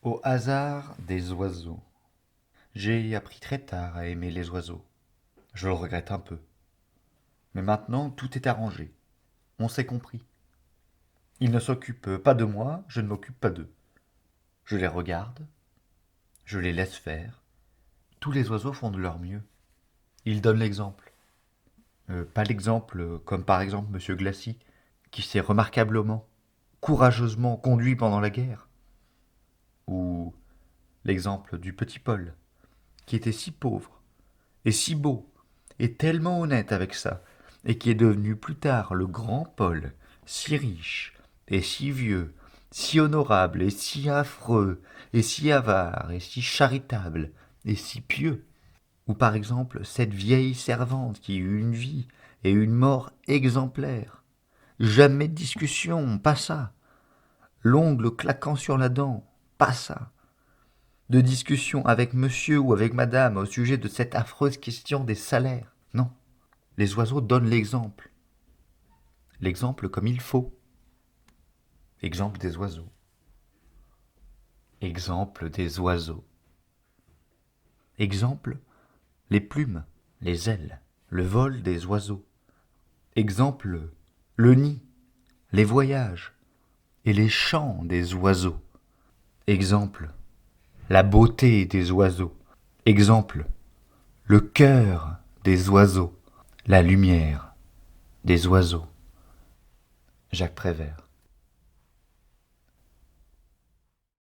Au hasard des oiseaux. J'ai appris très tard à aimer les oiseaux. Je le regrette un peu. Mais maintenant, tout est arrangé. On s'est compris. Ils ne s'occupent pas de moi, je ne m'occupe pas d'eux. Je les regarde, je les laisse faire. Tous les oiseaux font de leur mieux. Ils donnent l'exemple. Pas l'exemple comme par exemple Monsieur Glacy, qui s'est remarquablement, courageusement conduit pendant la guerre. Ou l'exemple du petit Paul, qui était si pauvre, et si beau, et tellement honnête avec ça, et qui est devenu plus tard le grand Paul, si riche, et si vieux, si honorable, et si affreux, et si avare, et si charitable, et si pieux. Ou par exemple cette vieille servante qui eut une vie et une mort exemplaires. Jamais de discussion, pas ça. L'ongle claquant sur la dent, pas ça. De discussion avec monsieur ou avec madame au sujet de cette affreuse question des salaires. Non. Les oiseaux donnent l'exemple. L'exemple comme il faut. Exemple des oiseaux. Exemple des oiseaux. Exemple, les plumes, les ailes, le vol des oiseaux. Exemple, le nid, les voyages et les chants des oiseaux. Exemple, la beauté des oiseaux. Exemple, le cœur des oiseaux, la lumière des oiseaux. Jacques Prévert.